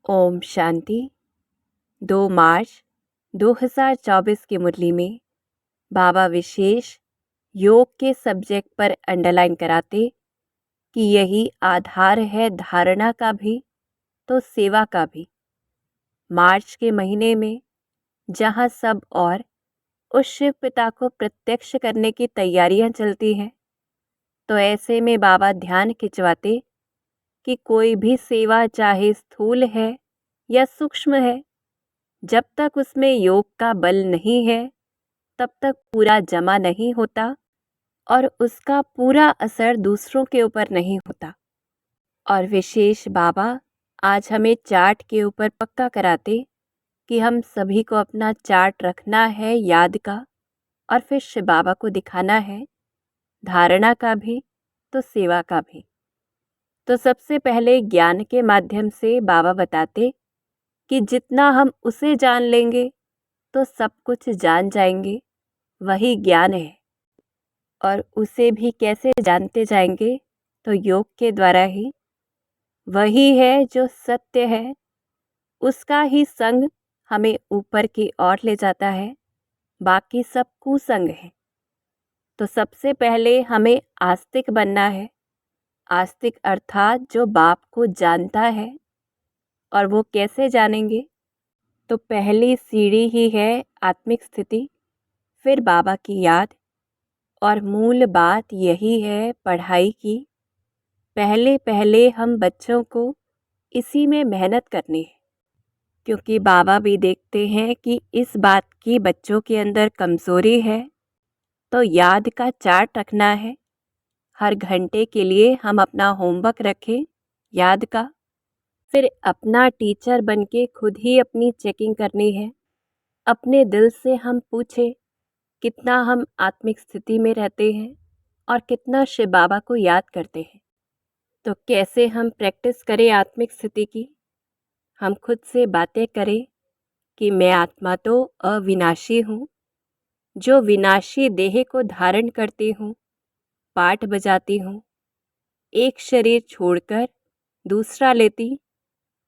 ओम शांति। 2 मार्च 2024 की मुरली में बाबा विशेष योग के सब्जेक्ट पर अंडरलाइन कराते कि यही आधार है धारणा का भी तो सेवा का भी। मार्च के महीने में जहाँ सब और उस शिव पिता को प्रत्यक्ष करने की तैयारियां चलती हैं, तो ऐसे में बाबा ध्यान खिंचवाते कि कोई भी सेवा चाहे स्थूल है या सूक्ष्म है, जब तक उसमें योग का बल नहीं है तब तक पूरा जमा नहीं होता और उसका पूरा असर दूसरों के ऊपर नहीं होता। और विशेष बाबा आज हमें चार्ट के ऊपर पक्का कराते कि हम सभी को अपना चार्ट रखना है याद का, और फिर शिव बाबा को दिखाना है धारणा का भी तो सेवा का भी। तो सबसे पहले ज्ञान के माध्यम से बाबा बताते कि जितना हम उसे जान लेंगे तो सब कुछ जान जाएंगे, वही ज्ञान है। और उसे भी कैसे जानते जाएंगे? तो योग के द्वारा ही। वही है जो सत्य है, उसका ही संग हमें ऊपर की ओर ले जाता है, बाकी सब कुसंग है। तो सबसे पहले हमें आस्तिक बनना है। आस्तिक अर्थात जो बाप को जानता है। और वो कैसे जानेंगे? तो पहली सीढ़ी ही है आत्मिक स्थिति, फिर बाबा की याद। और मूल बात यही है पढ़ाई की। पहले पहले हम बच्चों को इसी में मेहनत करनी है, क्योंकि बाबा भी देखते हैं कि इस बात की बच्चों के अंदर कमज़ोरी है। तो याद का चार्ट रखना है। हर घंटे के लिए हम अपना होमवर्क रखें याद का। फिर अपना टीचर बन के खुद ही अपनी चेकिंग करनी है। अपने दिल से हम पूछें कितना हम आत्मिक स्थिति में रहते हैं और कितना शिव बाबा को याद करते हैं। तो कैसे हम प्रैक्टिस करें आत्मिक स्थिति की? हम खुद से बातें करें कि मैं आत्मा तो अविनाशी हूँ, जो विनाशी देह को धारण करती हूँ, पाठ बजाती हूँ, एक शरीर छोड़कर दूसरा लेती,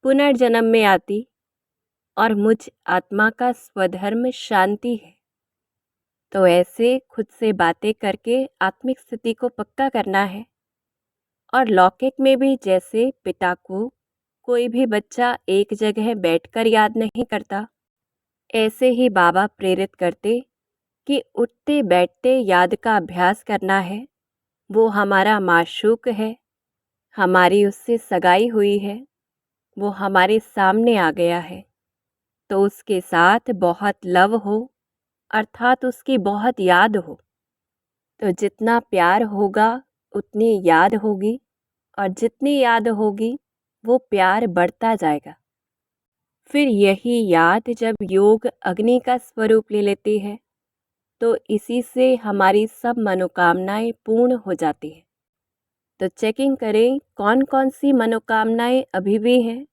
पुनर्जन्म में आती, और मुझ आत्मा का स्वधर्म शांति है। तो ऐसे खुद से बातें करके आत्मिक स्थिति को पक्का करना है। और लौकिक में भी जैसे पिता को कोई भी बच्चा एक जगह बैठकर याद नहीं करता, ऐसे ही बाबा प्रेरित करते कि उठते बैठते याद का अभ्यास करना है। वो हमारा माशूक है, हमारी उससे सगाई हुई है, वो हमारे सामने आ गया है, तो उसके साथ बहुत लव हो, अर्थात उसकी बहुत याद हो। तो जितना प्यार होगा उतनी याद होगी, और जितनी याद होगी वो प्यार बढ़ता जाएगा। फिर यही याद जब योग अग्नि का स्वरूप ले लेती है, तो इसी से हमारी सब मनोकामनाएं पूर्ण हो जाती हैं। तो चेकिंग करें कौन कौन सी मनोकामनाएं अभी भी हैं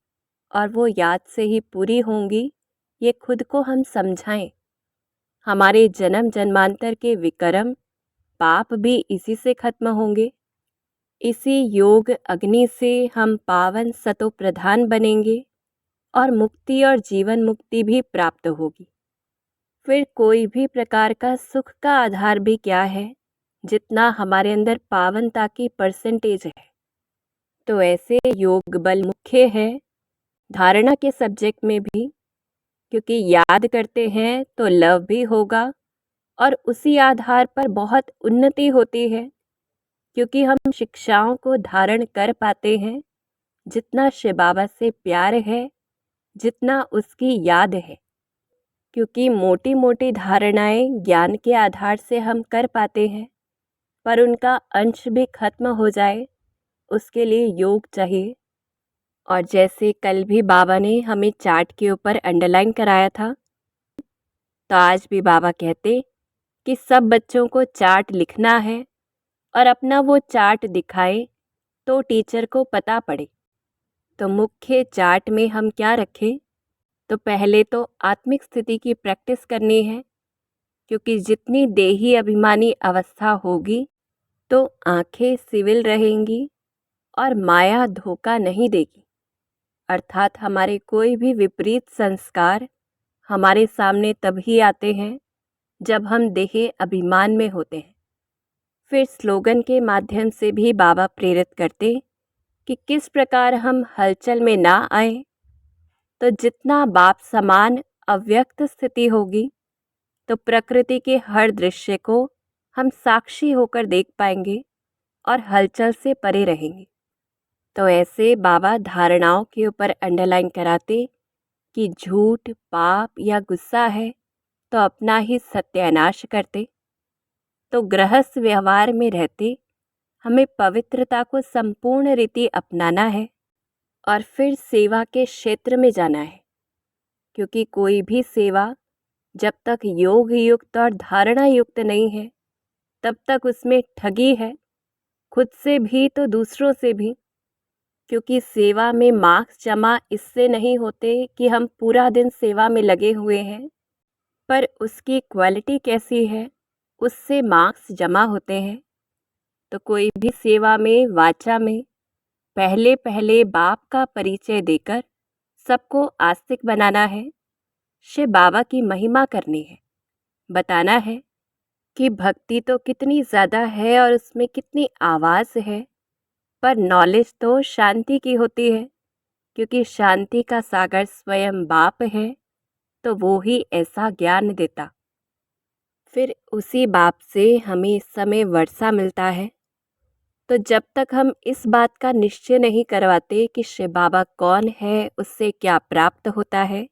और वो याद से ही पूरी होंगी, ये खुद को हम समझाएं। हमारे जन्म जन्मांतर के विकर्म पाप भी इसी से खत्म होंगे। इसी योग अग्नि से हम पावन सतो प्रधान बनेंगे और मुक्ति और जीवन मुक्ति भी प्राप्त होगी। फिर कोई भी प्रकार का सुख का आधार भी क्या है, जितना हमारे अंदर पावनता की परसेंटेज है। तो ऐसे योग बल मुख्य है धारणा के सब्जेक्ट में भी, क्योंकि याद करते हैं तो लव भी होगा और उसी आधार पर बहुत उन्नति होती है, क्योंकि हम शिक्षाओं को धारण कर पाते हैं। जितना शिव बाबा से प्यार है, जितना उसकी याद है, क्योंकि मोटी मोटी धारणाएं ज्ञान के आधार से हम कर पाते हैं, पर उनका अंश भी खत्म हो जाए उसके लिए योग चाहिए। और जैसे कल भी बाबा ने हमें चार्ट के ऊपर अंडरलाइन कराया था, तो आज भी बाबा कहते कि सब बच्चों को चार्ट लिखना है और अपना वो चार्ट दिखाए तो टीचर को पता पड़े। तो मुख्य चार्ट में हम क्या रखें? तो पहले तो आत्मिक स्थिति की प्रैक्टिस करनी है, क्योंकि जितनी देही अभिमानी अवस्था होगी तो आंखें सिविल रहेंगी और माया धोखा नहीं देगी, अर्थात हमारे कोई भी विपरीत संस्कार हमारे सामने तभी आते हैं जब हम देह अभिमान में होते हैं। फिर स्लोगन के माध्यम से भी बाबा प्रेरित करते कि किस प्रकार हम हलचल में ना आए। तो जितना बाप समान अव्यक्त स्थिति होगी तो प्रकृति के हर दृश्य को हम साक्षी होकर देख पाएंगे और हलचल से परे रहेंगे। तो ऐसे बाबा धारणाओं के ऊपर अंडरलाइन कराते कि झूठ, पाप या गुस्सा है तो अपना ही सत्यानाश करते। तो गृहस्थ व्यवहार में रहते हमें पवित्रता को संपूर्ण रीति अपनाना है और फिर सेवा के क्षेत्र में जाना है, क्योंकि कोई भी सेवा जब तक योग युक्त और धारणा युक्त नहीं है तब तक उसमें ठगी है, खुद से भी तो दूसरों से भी। क्योंकि सेवा में मार्क्स जमा इससे नहीं होते कि हम पूरा दिन सेवा में लगे हुए हैं, पर उसकी क्वालिटी कैसी है उससे मार्क्स जमा होते हैं। तो कोई भी सेवा में, वाचा में पहले पहले बाप का परिचय देकर सबको आस्तिक बनाना है, शिव बाबा की महिमा करनी है, बताना है कि भक्ति तो कितनी ज़्यादा है और उसमें कितनी आवाज़ है, पर नॉलेज तो शांति की होती है, क्योंकि शांति का सागर स्वयं बाप है, तो वो ही ऐसा ज्ञान देता। फिर उसी बाप से हमें इस समय वर्षा मिलता है। तो जब तक हम इस बात का निश्चय नहीं करवाते कि शिव बाबा कौन है, उससे क्या प्राप्त होता है,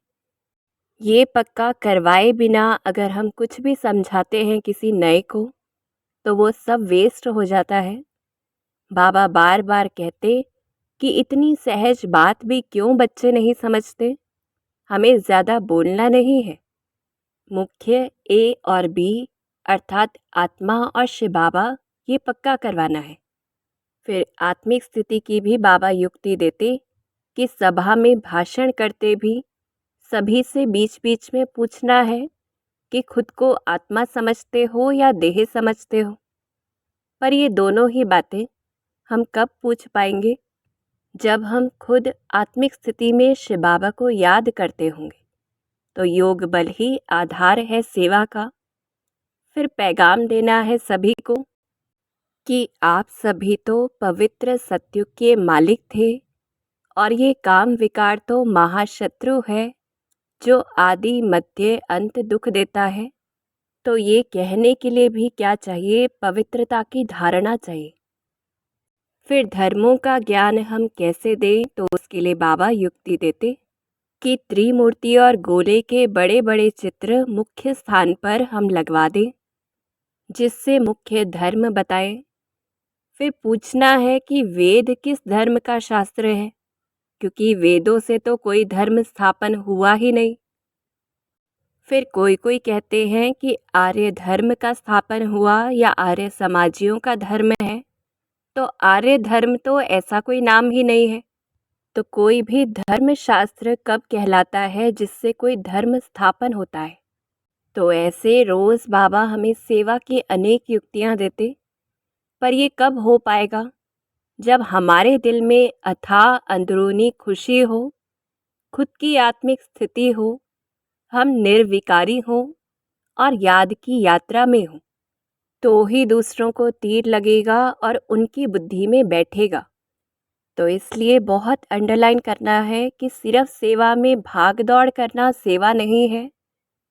ये पक्का करवाए बिना अगर हम कुछ भी समझाते हैं किसी नए को तो वो सब वेस्ट हो जाता है। बाबा बार बार कहते कि इतनी सहज बात भी क्यों बच्चे नहीं समझते। हमें ज़्यादा बोलना नहीं है, मुख्य ए और बी अर्थात आत्मा और शिव बाबा ये पक्का करवाना है। फिर आत्मिक स्थिति की भी बाबा युक्ति देते कि सभा में भाषण करते भी सभी से बीच बीच में पूछना है कि खुद को आत्मा समझते हो या देह समझते हो। पर ये दोनों ही बातें हम कब पूछ पाएंगे? जब हम खुद आत्मिक स्थिति में शिव बाबा को याद करते होंगे। तो योग बल ही आधार है सेवा का। फिर पैगाम देना है सभी को कि आप सभी तो पवित्र सत्युग के मालिक थे और ये काम विकार तो महाशत्रु है जो आदि मध्य अंत दुख देता है। तो ये कहने के लिए भी क्या चाहिए? पवित्रता की धारणा चाहिए। फिर धर्मों का ज्ञान हम कैसे दें? तो उसके लिए बाबा युक्ति देते कि त्रिमूर्ति और गोले के बड़े बड़े चित्र मुख्य स्थान पर हम लगवा दें, जिससे मुख्य धर्म बताएं। फिर पूछना है कि वेद किस धर्म का शास्त्र है, क्योंकि वेदों से तो कोई धर्म स्थापन हुआ ही नहीं। फिर कोई कोई कहते हैं कि आर्य धर्म का स्थापन हुआ या आर्य समाजियों का धर्म है, तो आर्य धर्म तो ऐसा कोई नाम ही नहीं है। तो कोई भी धर्म शास्त्र कब कहलाता है जिससे कोई धर्म स्थापन होता है? तो ऐसे रोज़ बाबा हमें सेवा की अनेक युक्तियाँ देते, पर ये कब हो पाएगा? जब हमारे दिल में अथाह अंदरूनी खुशी हो, खुद की आत्मिक स्थिति हो, हम निर्विकारी हों और याद की यात्रा में हों, तो ही दूसरों को तीर लगेगा और उनकी बुद्धि में बैठेगा। तो इसलिए बहुत अंडरलाइन करना है कि सिर्फ सेवा में भाग दौड़ करना सेवा नहीं है।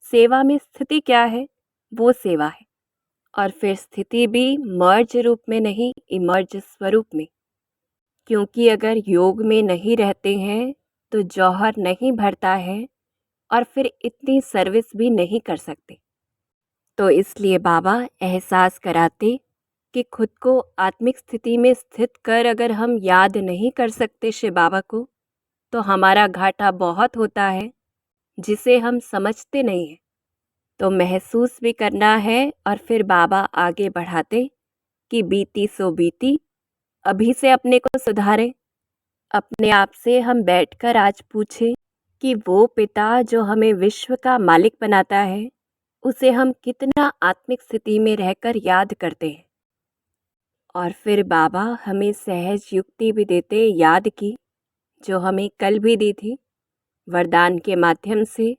सेवा में स्थिति क्या है? वो सेवा है। और फिर स्थिति भी मर्ज रूप में नहीं, इमर्ज स्वरूप में। क्योंकि अगर योग में नहीं रहते हैं तो जौहर नहीं भरता है और फिर इतनी सर्विस भी नहीं कर सकते। तो इसलिए बाबा एहसास कराते कि खुद को आत्मिक स्थिति में स्थित कर अगर हम याद नहीं कर सकते शिव बाबा को, तो हमारा घाटा बहुत होता है जिसे हम समझते नहीं हैं। तो महसूस भी करना है और फिर बाबा आगे बढ़ाते कि बीती सो बीती, अभी से अपने को सुधारें। अपने आप से हम बैठकर आज पूछें कि वो पिता जो हमें विश्व का मालिक बनाता है, उसे हम कितना आत्मिक स्थिति में रहकर याद करते हैं। और फिर बाबा हमें सहज युक्ति भी देते याद की, जो हमें कल भी दी थी वरदान के माध्यम से,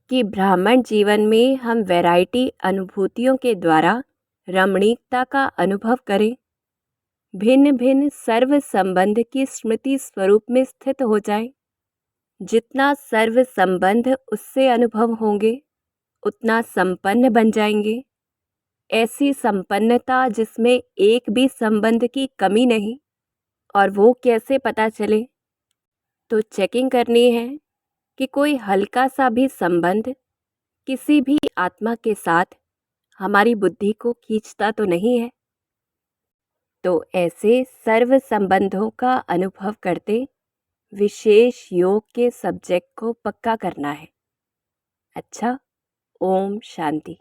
कि ब्राह्मण जीवन में हम वैरायटी अनुभूतियों के द्वारा रमणीकता का अनुभव करें, भिन्न भिन्न सर्व संबंध की स्मृति स्वरूप में स्थित हो जाएं। जितना सर्व संबंध उससे अनुभव होंगे उतना संपन्न बन जाएंगे। ऐसी संपन्नता जिसमें एक भी संबंध की कमी नहीं। और वो कैसे पता चले? तो चेकिंग करनी है कि कोई हल्का सा भी संबंध किसी भी आत्मा के साथ हमारी बुद्धि को खींचता तो नहीं है। तो ऐसे सर्व संबंधों का अनुभव करते विशेष योग के सब्जेक्ट को पक्का करना है। अच्छा, ओम शांति।